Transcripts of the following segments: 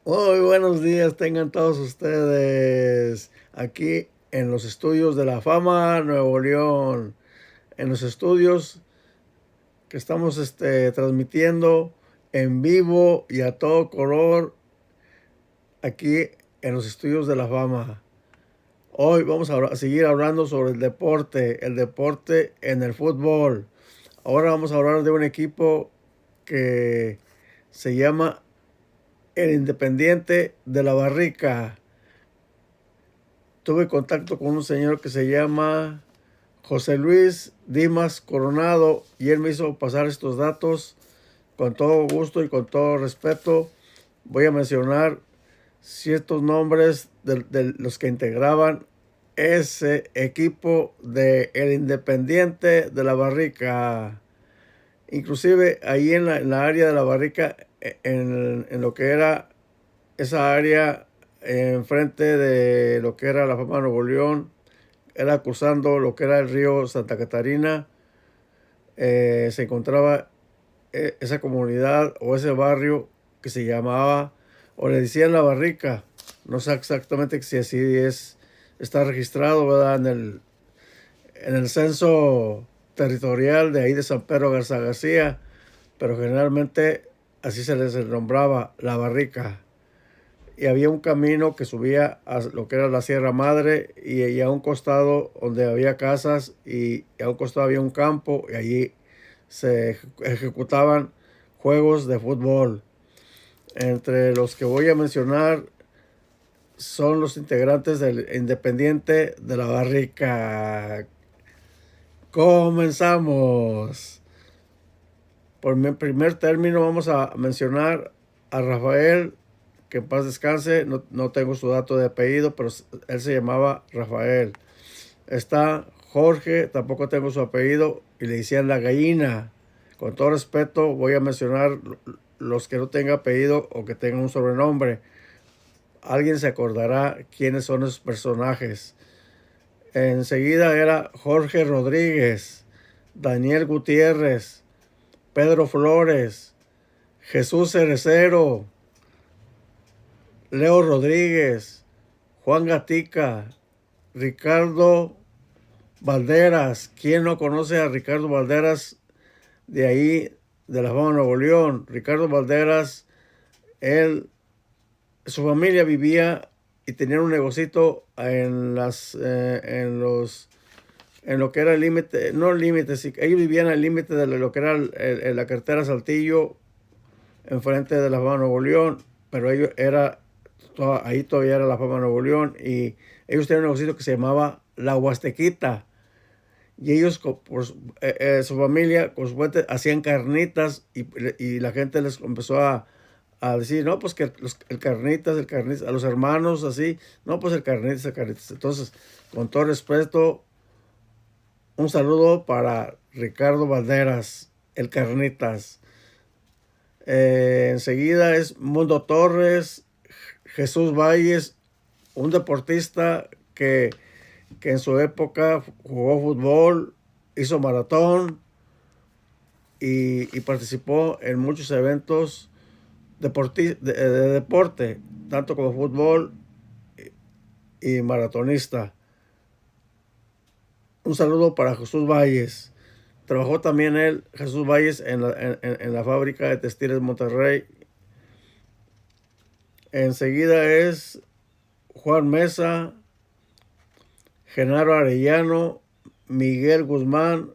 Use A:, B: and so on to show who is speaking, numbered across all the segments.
A: Muy buenos días tengan todos ustedes aquí en los estudios de la fama Nuevo León, en los estudios que estamos transmitiendo en vivo y a todo color aquí en los estudios de la fama. Hoy vamos a seguir hablando sobre el deporte en el fútbol. Ahora vamos a hablar de un equipo que se llama el Independiente de la Barrica. Tuve contacto con un señor que se llama José Luis Dimas Coronado y él me hizo pasar estos datos con todo gusto y con todo respeto. Voy a mencionar ciertos nombres de los que integraban ese equipo de el Independiente de la Barrica. Inclusive ahí en la área de la Barrica, en lo que era esa área enfrente de lo que era la Fama Nuevo León, era cruzando lo que era el río Santa Catarina, se encontraba esa comunidad o ese barrio que se llamaba, o le decían La Barrica. No sé exactamente si así está registrado, ¿verdad? En el censo territorial de ahí de San Pedro Garza García, pero generalmente así se les nombraba La Barrica. Y había un camino que subía a lo que era la Sierra Madre y a un costado donde había casas y a un costado había un campo y allí se ejecutaban juegos de fútbol. Entre los que voy a mencionar son los integrantes del Independiente de la Barrica. Comenzamos. Por mi primer término vamos a mencionar a Rafael, que en paz descanse. No tengo su dato de apellido, pero él se llamaba Rafael. Está Jorge, tampoco tengo su apellido, y le decían la gallina. Con todo respeto voy a mencionar los que no tengan apellido o que tengan un sobrenombre. Alguien se acordará quiénes son esos personajes. Enseguida era Jorge Rodríguez, Daniel Gutiérrez, Pedro Flores, Jesús Cerecero, Leo Rodríguez, Juan Gatica, Ricardo Valderas. ¿Quién no conoce a Ricardo Valderas de ahí, de la Fama Nuevo León? Ricardo Valderas, él, su familia vivía y tenía un negocito en lo que era el límite, no el límite, sí, ellos vivían al límite de lo que era la carretera Saltillo, enfrente de la Fama Nuevo León, pero ahí todavía era la Fama Nuevo León y ellos tenían un negocio que se llamaba La Huastequita. Y ellos, su familia, con su fuente, hacían carnitas y la gente les empezó a decir, no, pues que el carnitas, a los hermanos así, no, pues el carnitas, el carnitas. Entonces, con todo respeto, un saludo para Ricardo Valderas, el carnitas. Enseguida es Mundo Torres, Jesús Valles, un deportista que en su época jugó fútbol, hizo maratón y participó en muchos eventos de deporte, tanto como fútbol y maratonista. Un saludo para Jesús Valles. Trabajó también Jesús Valles, en la fábrica de textiles Monterrey. Enseguida es Juan Mesa, Genaro Arellano, Miguel Guzmán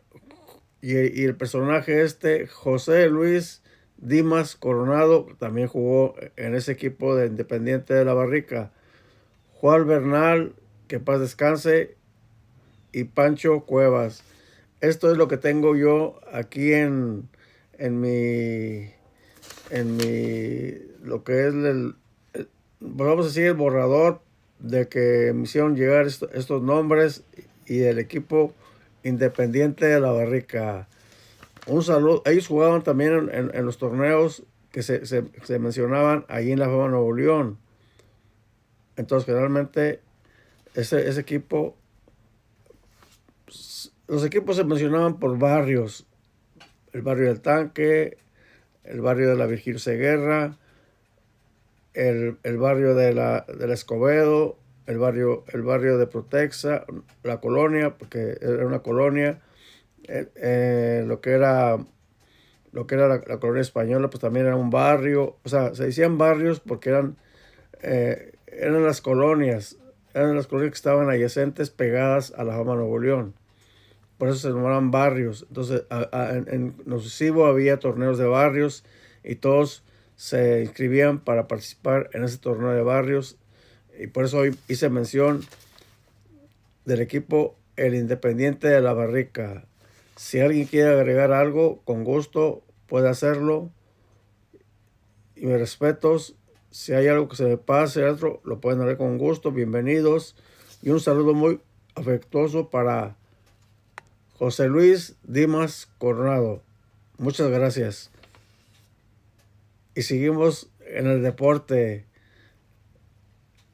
A: y el personaje José Luis Dimas Coronado, también jugó en ese equipo de Independiente de la Barrica. Juan Bernal, que paz descanse, y Pancho Cuevas. Esto es lo que tengo yo aquí en mi, lo que es vamos a decir, el borrador de que me hicieron llegar estos nombres y del equipo Independiente de la Barrica. Un saludo. Ellos jugaban también en los torneos que se mencionaban allí en la Fama Nuevo León. Entonces, generalmente, ese equipo, los equipos se mencionaban por barrios. El barrio del Tanque, el barrio de la Virgilio Seguerra, el barrio del Escobedo, el barrio de Protexa, la colonia, porque era una colonia, lo que era la colonia española, pues también era un barrio. O sea, se decían barrios porque eran las colonias que estaban adyacentes, pegadas a la Fama Nuevo León. Por eso se nombraban barrios. Entonces, en lo sucesivo había torneos de barrios y todos se inscribían para participar en ese torneo de barrios. Y por eso hoy hice mención del equipo El Independiente de la Barrica. Si alguien quiere agregar algo, con gusto puede hacerlo. Y mis respetos. Si hay algo que se me pase, otro, lo pueden hacer con gusto. Bienvenidos. Y un saludo muy afectuoso para José Luis Dimas Coronado. Muchas gracias. Y seguimos en el deporte.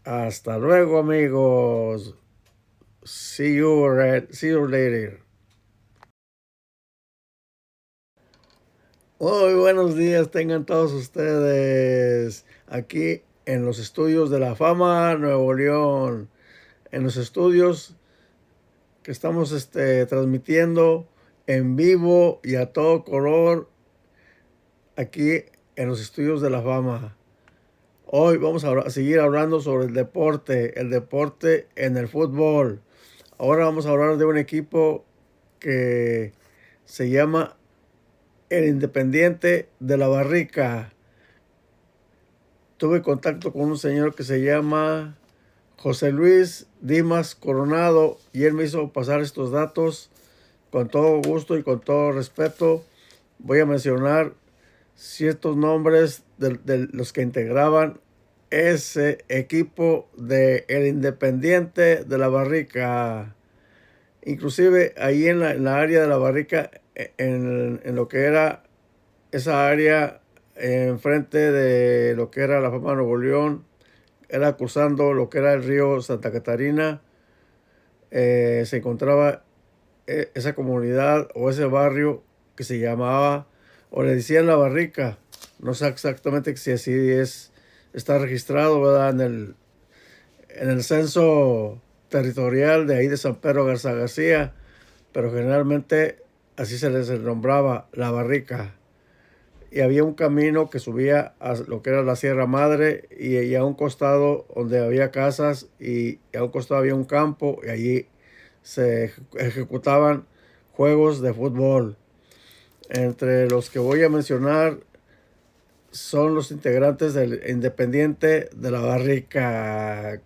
A: Hasta luego, amigos. See you later. Muy buenos días tengan todos ustedes aquí en los estudios de la Fama Nuevo León. En los estudios que estamos transmitiendo en vivo y a todo color aquí en los estudios de la Fama. Hoy vamos a seguir hablando sobre el deporte en el fútbol. Ahora vamos a hablar de un equipo que se llama el Independiente de la Barrica. Tuve contacto con un señor que se llama José Luis Dimas Coronado y él me hizo pasar estos datos con todo gusto y con todo respeto. Voy a mencionar ciertos nombres de los que integraban ese equipo de el Independiente de la Barrica. Inclusive ahí en la área de la Barrica, en lo que era esa área enfrente de lo que era la Fama Nuevo León, era cruzando lo que era el río Santa Catarina, se encontraba esa comunidad o ese barrio que se llamaba, o le decían La Barrica. No sé exactamente si así está registrado, ¿verdad? En el censo territorial de ahí de San Pedro Garza García, pero generalmente así se les nombraba La Barrica. Y había un camino que subía a lo que era la Sierra Madre y a un costado donde había casas y a un costado había un campo y allí se ejecutaban juegos de fútbol. Entre los que voy a mencionar son los integrantes del Independiente de la Barrica.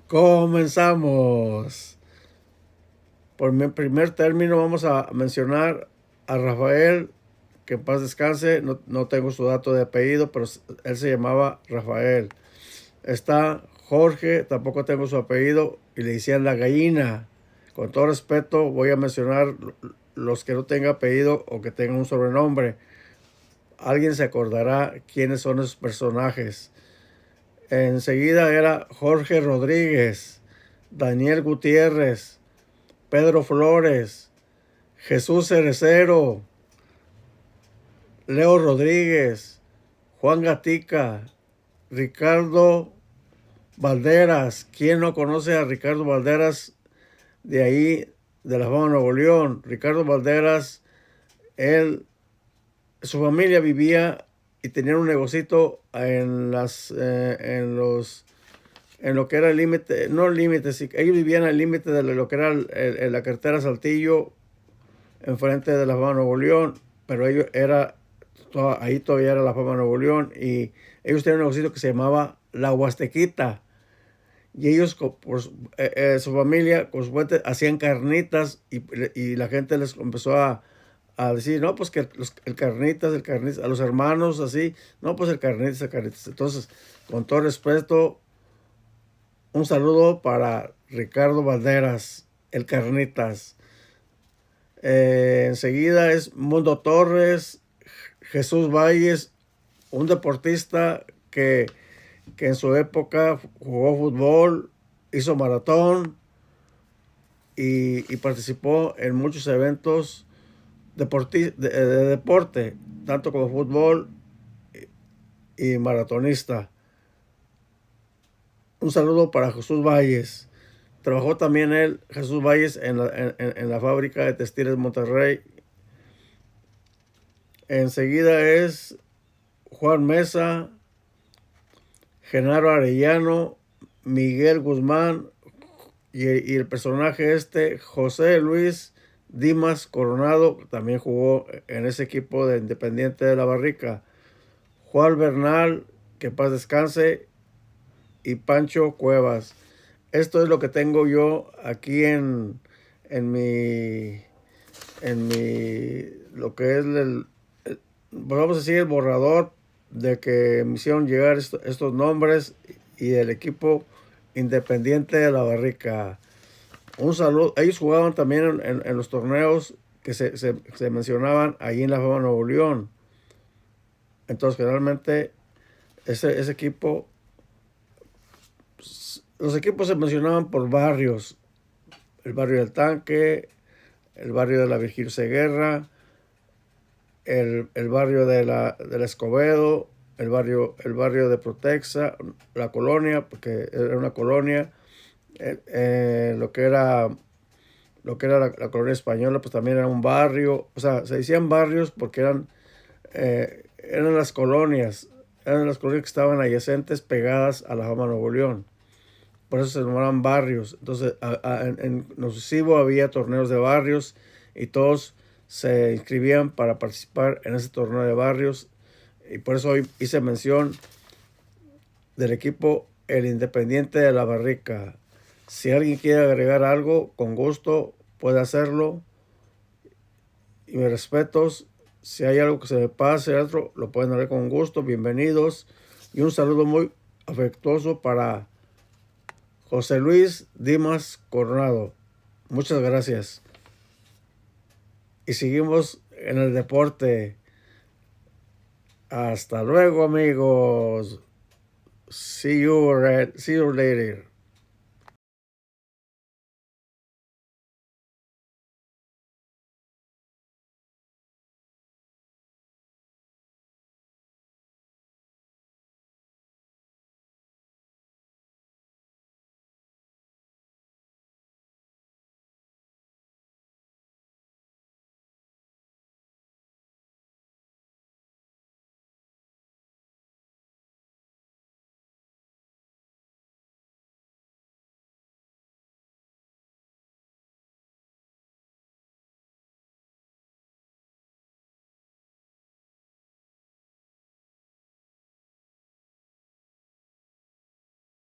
A: Comenzamos. Por mi primer término vamos a mencionar a Rafael, que en paz descanse. No tengo su dato de apellido, pero él se llamaba Rafael. Está Jorge, tampoco tengo su apellido, y le decían la gallina. Con todo respeto voy a mencionar los que no tengan apellido o que tengan un sobrenombre. Alguien se acordará quiénes son esos personajes. Enseguida era Jorge Rodríguez, Daniel Gutiérrez, Pedro Flores, Jesús Cerecero, Leo Rodríguez, Juan Gatica, Ricardo Valderas. ¿Quién no conoce a Ricardo Valderas de ahí, de la Fama Nuevo León? Ricardo Valderas, su familia vivía y tenían un negocito en lo que era el límite, no el límite, sí, ellos vivían al límite de lo que era la carretera Saltillo, enfrente de la Fama Nuevo León, pero ahí todavía era la Fama Nuevo León y ellos tenían un negocito que se llamaba La Huastequita. Y ellos, su familia, con su fuente, hacían carnitas y la gente les empezó a decir, no, pues que el carnitas, a los hermanos, así, no, pues el carnitas, el carnitas. Entonces, con todo respeto, un saludo para Ricardo Valderas, el carnitas. Enseguida es Mundo Torres, Jesús Valles, un deportista que en su época jugó fútbol, hizo maratón y participó en muchos eventos de deporte, tanto como fútbol y maratonista. Un saludo para Jesús Valles. Trabajó también él, Jesús Valles, en la fábrica de textiles Monterrey. Enseguida es Juan Mesa, Genaro Arellano, Miguel Guzmán y el personaje José Luis Dimas Coronado, también jugó en ese equipo de Independiente de la Barrica. Juan Bernal, que paz descanse, y Pancho Cuevas. Esto es lo que tengo yo aquí en lo que es vamos a decir, el borrador de que me hicieron llegar estos nombres y del equipo Independiente de la Barrica. Un saludo. Ellos jugaban también en los torneos que se mencionaban ahí en la Fama Nuevo León. Entonces, generalmente, ese equipo, los equipos se mencionaban por barrios. El barrio del Tanque, el barrio de la Virgilio Seguerra, el barrio de la Escobedo, el barrio de Protexa, la colonia, porque era una colonia, lo que era la colonia española, pues también era un barrio. O sea, se decían barrios porque eran las colonias que estaban adyacentes, pegadas a la Fama Nuevo León. Por eso se llamaban barrios. Entonces, en lo sucesivo había torneos de barrios y todos se inscribían para participar en ese torneo de barrios. Y por eso hoy hice mención del equipo El Independiente de la Barrica. Si alguien quiere agregar algo, con gusto puede hacerlo. Y mis respetos. Si hay algo que se me pase, otro, lo pueden hacer con gusto. Bienvenidos. Y un saludo muy afectuoso para José Luis Dimas Coronado. Muchas gracias. Y seguimos en el deporte. Hasta luego, amigos. See you later.